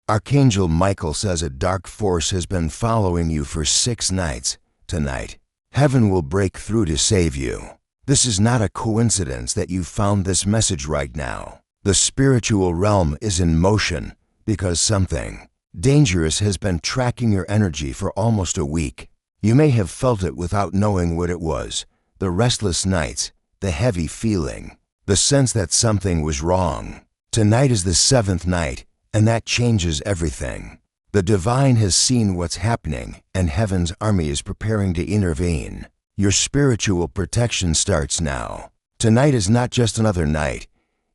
Archangel Michael says a dark force has been following you for 6 nights. Tonight, heaven will break through to save you. This is not a coincidence that you found this message right now. The spiritual realm is in motion because something dangerous has been tracking your energy for almost a week. You may have felt it without knowing what it was. The restless nights, the heavy feeling, the sense that something was wrong. Tonight is the 7th night, and that changes everything. The divine has seen what's happening, and heaven's army is preparing to intervene. Your spiritual protection starts now. Tonight is not just another night.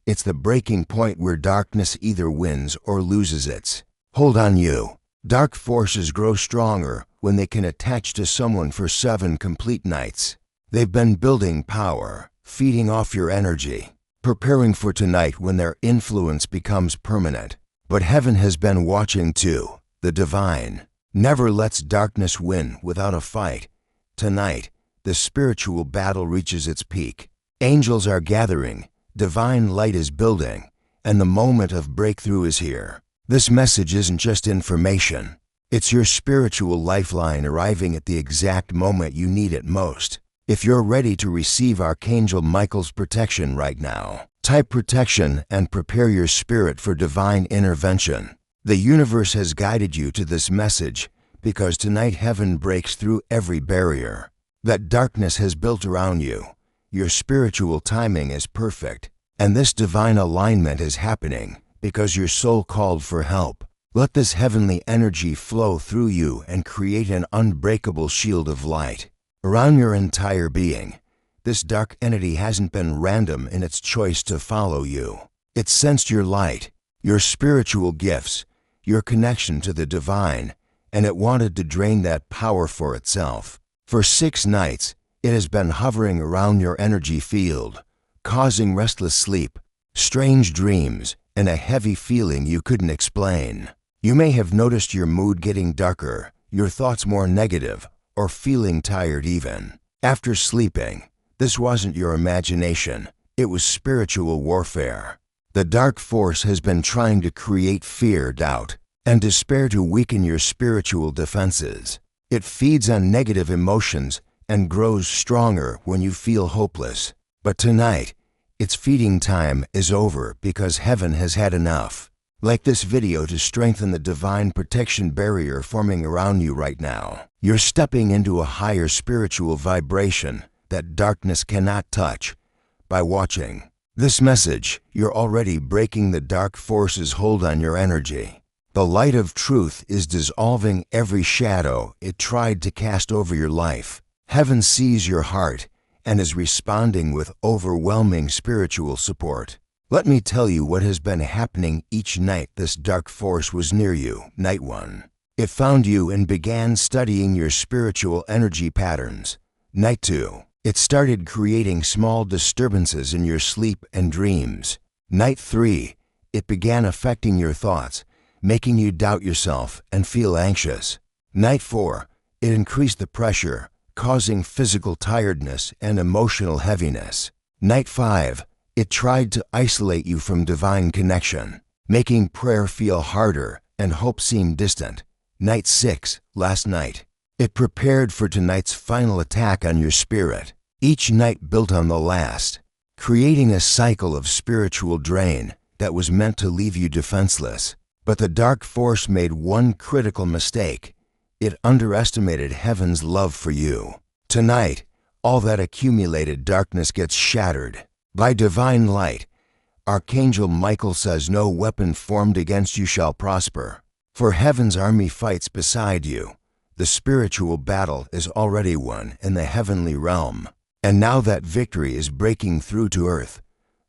It's the breaking point where darkness either wins or loses its hold on you. Dark forces grow stronger when they can attach to someone for 7 complete nights. They've been building power, feeding off your energy, preparing for tonight when their influence becomes permanent. But heaven has been watching too. The divine never lets darkness win without a fight. Tonight, the spiritual battle reaches its peak. Angels are gathering, divine light is building, and the moment of breakthrough is here. This message isn't just information. It's your spiritual lifeline arriving at the exact moment you need it most. If you're ready to receive Archangel Michael's protection right now, type protection and prepare your spirit for divine intervention. The universe has guided you to this message because tonight heaven breaks through every barrier that darkness has built around you. Your spiritual timing is perfect, and this divine alignment is happening because your soul called for help. Let this heavenly energy flow through you and create an unbreakable shield of light around your entire being. This dark entity hasn't been random in its choice to follow you. It sensed your light, your spiritual gifts, your connection to the divine, and it wanted to drain that power for itself. For 6 nights, it has been hovering around your energy field, causing restless sleep, strange dreams, and a heavy feeling you couldn't explain. You may have noticed your mood getting darker, your thoughts more negative, or feeling tired even. After sleeping, this wasn't your imagination, it was spiritual warfare. The dark force has been trying to create fear, doubt, and despair to weaken your spiritual defenses. It feeds on negative emotions and grows stronger when you feel hopeless. But tonight, its feeding time is over because heaven has had enough. Like this video to strengthen the divine protection barrier forming around you right now. You're stepping into a higher spiritual vibration that darkness cannot touch. By watching this message, you're already breaking the dark force's hold on your energy. The light of truth is dissolving every shadow it tried to cast over your life. Heaven sees your heart and is responding with overwhelming spiritual support. Let me tell you what has been happening each night this dark force was near you. Night 1. It found you and began studying your spiritual energy patterns. Night 2. It started creating small disturbances in your sleep and dreams. Night 3. It began affecting your thoughts, making you doubt yourself and feel anxious. Night 4. It increased the pressure, causing physical tiredness and emotional heaviness. Night 5. It tried to isolate you from divine connection, making prayer feel harder and hope seem distant. Night 6. Last night. It prepared for tonight's final attack on your spirit. Each night built on the last, creating a cycle of spiritual drain that was meant to leave you defenseless. But the dark force made one critical mistake. It underestimated heaven's love for you. Tonight, all that accumulated darkness gets shattered. By divine light, Archangel Michael says no weapon formed against you shall prosper. For heaven's army fights beside you. The spiritual battle is already won in the heavenly realm. And now that victory is breaking through to earth.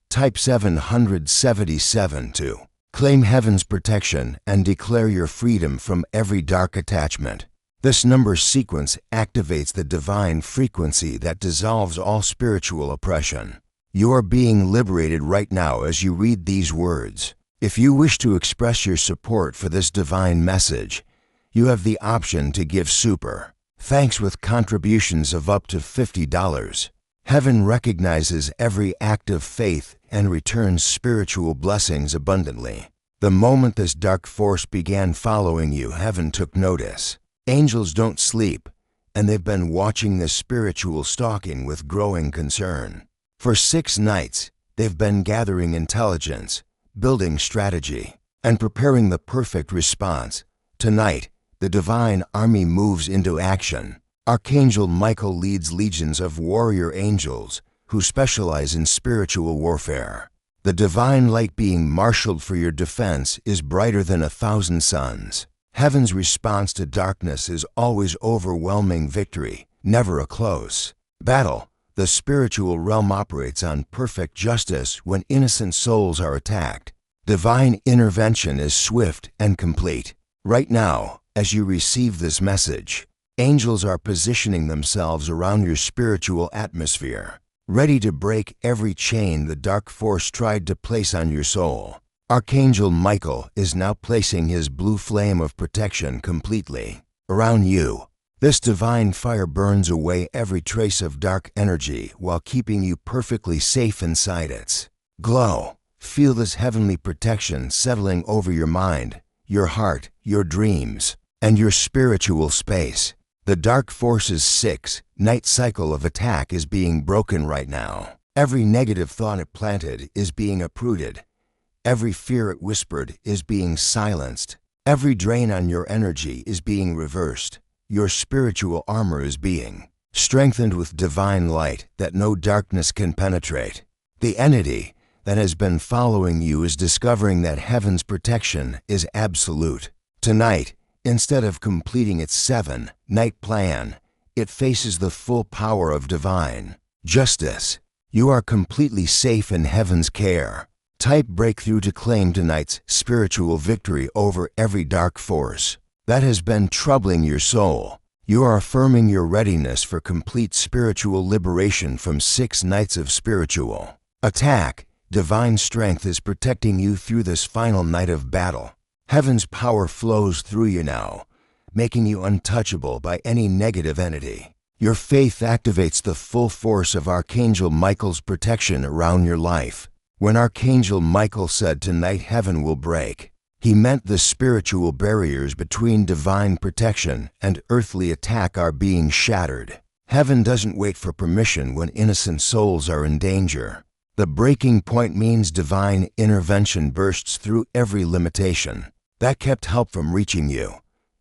Type 777 to claim heaven's protection and declare your freedom from every dark attachment. This number sequence activates the divine frequency that dissolves all spiritual oppression. You are being liberated right now as you read these words. If you wish to express your support for this divine message, you have the option to give super thanks with contributions of up to $50. Heaven recognizes every act of faith and returns spiritual blessings abundantly. The moment this dark force began following you, heaven took notice. Angels don't sleep, and they've been watching this spiritual stalking with growing concern. For 6 nights, they've been gathering intelligence, building strategy, and preparing the perfect response. Tonight, the divine army moves into action. Archangel Michael leads legions of warrior angels who specialize in spiritual warfare. The divine light being marshaled for your defense is brighter than 1,000 suns. Heaven's response to darkness is always overwhelming victory, never a close battle. The spiritual realm operates on perfect justice when innocent souls are attacked. Divine intervention is swift and complete. Right now, as you receive this message, angels are positioning themselves around your spiritual atmosphere, ready to break every chain the dark force tried to place on your soul. Archangel Michael is now placing his blue flame of protection completely around you. This divine fire burns away every trace of dark energy while keeping you perfectly safe inside its glow. Feel this heavenly protection settling over your mind, your heart, your dreams, and your spiritual space. The dark force's 6-night cycle of attack is being broken right now. Every negative thought it planted is being uprooted. Every fear it whispered is being silenced. Every drain on your energy is being reversed. Your spiritual armor is being strengthened with divine light that no darkness can penetrate. The entity that has been following you is discovering that heaven's protection is absolute. Tonight, instead of completing its 7-night plan, it faces the full power of divine justice. You are completely safe in heaven's care. Type breakthrough to claim tonight's spiritual victory over every dark force that has been troubling your soul. You are affirming your readiness for complete spiritual liberation from 6 nights of spiritual attack. Divine strength is protecting you through this final night of battle. Heaven's power flows through you now, making you untouchable by any negative entity. Your faith activates the full force of Archangel Michael's protection around your life. When Archangel Michael said tonight heaven will break, he meant the spiritual barriers between divine protection and earthly attack are being shattered. Heaven doesn't wait for permission when innocent souls are in danger. The breaking point means divine intervention bursts through every limitation that kept help from reaching you.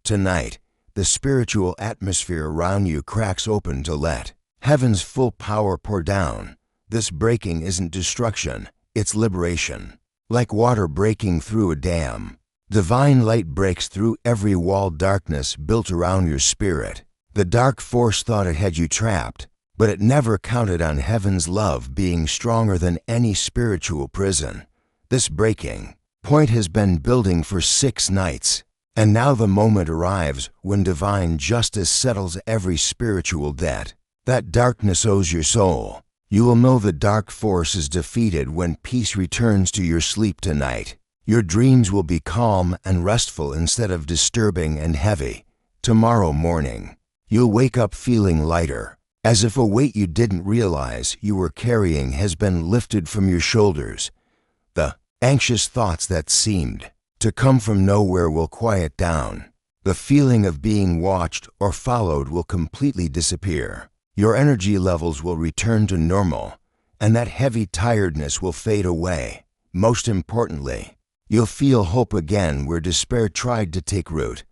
Tonight, the spiritual atmosphere around you cracks open to let heaven's full power pour down. This breaking isn't destruction, it's liberation. Like water breaking through a dam, divine light breaks through every walled darkness built around your spirit. The dark force thought it had you trapped, but it never counted on heaven's love being stronger than any spiritual prison. This breaking point has been building for 6 nights, and now the moment arrives when divine justice settles every spiritual debt that darkness owes your soul. You will know the dark force is defeated when peace returns to your sleep tonight. Your dreams will be calm and restful instead of disturbing and heavy. Tomorrow morning, you'll wake up feeling lighter, as if a weight you didn't realize you were carrying has been lifted from your shoulders. The anxious thoughts that seemed to come from nowhere will quiet down. The feeling of being watched or followed will completely disappear. Your energy levels will return to normal, and that heavy tiredness will fade away. Most importantly, you'll feel hope again where despair tried to take root.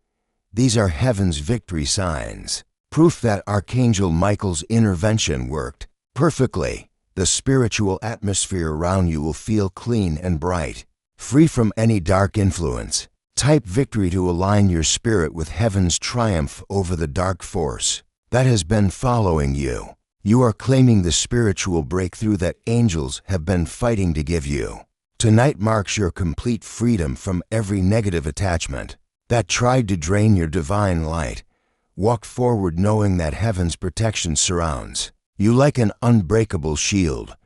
These are heaven's victory signs, proof that Archangel Michael's intervention worked perfectly. The spiritual atmosphere around you will feel clean and bright, free from any dark influence. Type victory to align your spirit with heaven's triumph over the dark force that has been following you. You are claiming the spiritual breakthrough that angels have been fighting to give you. Tonight marks your complete freedom from every negative attachment that tried to drain your divine light. Walk forward knowing that heaven's protection surrounds you like an unbreakable shield.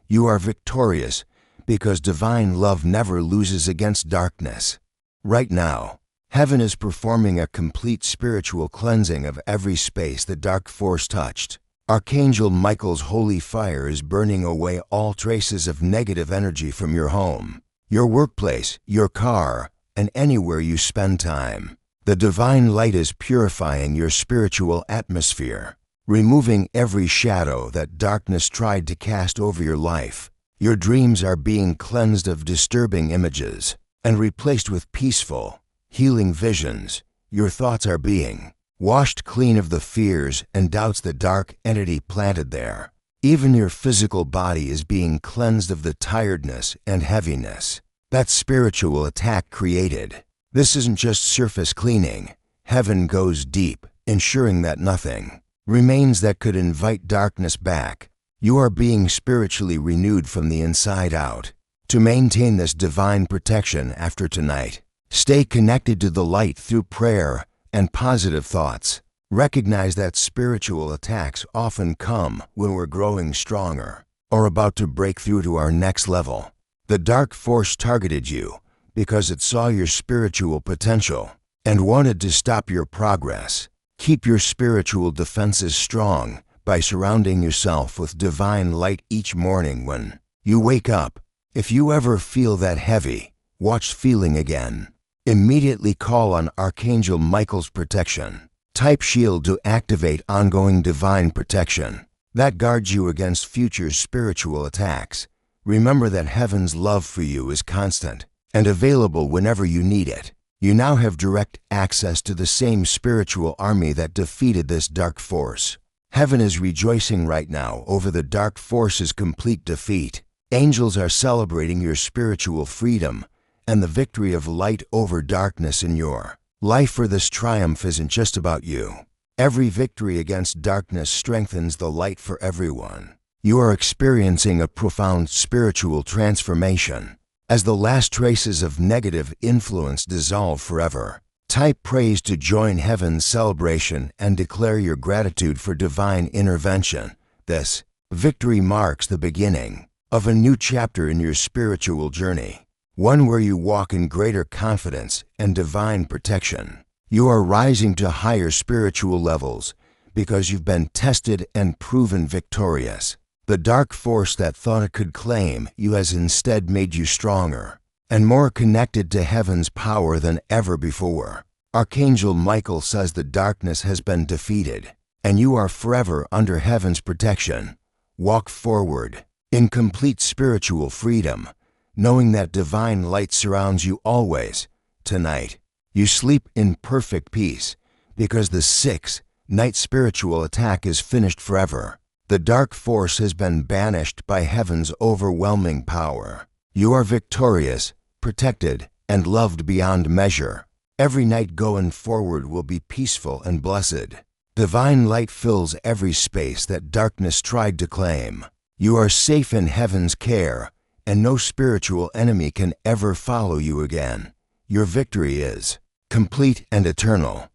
You are victorious because divine love never loses against darkness. Right now, heaven is performing a complete spiritual cleansing of every space the dark force touched. Archangel Michael's holy fire is burning away all traces of negative energy from your home, your workplace, your car, and anywhere you spend time. The divine light is purifying your spiritual atmosphere, removing every shadow that darkness tried to cast over your life. Your dreams are being cleansed of disturbing images and replaced with peaceful, healing visions. Your thoughts are being washed clean of the fears and doubts the dark entity planted there. Even your physical body is being cleansed of the tiredness and heaviness that spiritual attack created. This isn't just surface cleaning. Heaven goes deep, ensuring that nothing remains that could invite darkness back. You are being spiritually renewed from the inside out. To maintain this divine protection after tonight, stay connected to the light through prayer and positive thoughts. Recognize that spiritual attacks often come when we're growing stronger or about to break through to our next level. The dark force targeted you because it saw your spiritual potential and wanted to stop your progress. Keep your spiritual defenses strong by surrounding yourself with divine light each morning when you wake up. If you ever feel that heavy, watch feeling again. Immediately call on Archangel Michael's protection. Type shield to activate ongoing divine protection that guards you against future spiritual attacks. Remember that heaven's love for you is constant and available whenever you need it. You now have direct access to the same spiritual army that defeated this dark force. Heaven is rejoicing right now over the dark force's complete defeat. Angels are celebrating your spiritual freedom and the victory of light over darkness in your life. For this triumph isn't just about you. Every victory against darkness strengthens the light for everyone. You are experiencing a profound spiritual transformation as the last traces of negative influence dissolve forever. Type praise to join heaven's celebration and declare your gratitude for divine intervention. This victory marks the beginning of a new chapter in your spiritual journey, one where you walk in greater confidence and divine protection. You are rising to higher spiritual levels because you've been tested and proven victorious. The dark force that thought it could claim you has instead made you stronger and more connected to heaven's power than ever before. Archangel Michael says the darkness has been defeated and you are forever under heaven's protection. Walk forward in complete spiritual freedom, knowing that divine light surrounds you always. Tonight, you sleep in perfect peace because the sixth night spiritual attack is finished forever. The dark force has been banished by heaven's overwhelming power. You are victorious, protected, and loved beyond measure. Every night going forward will be peaceful and blessed. Divine light fills every space that darkness tried to claim. You are safe in heaven's care, and no spiritual enemy can ever follow you again. Your victory is complete and eternal.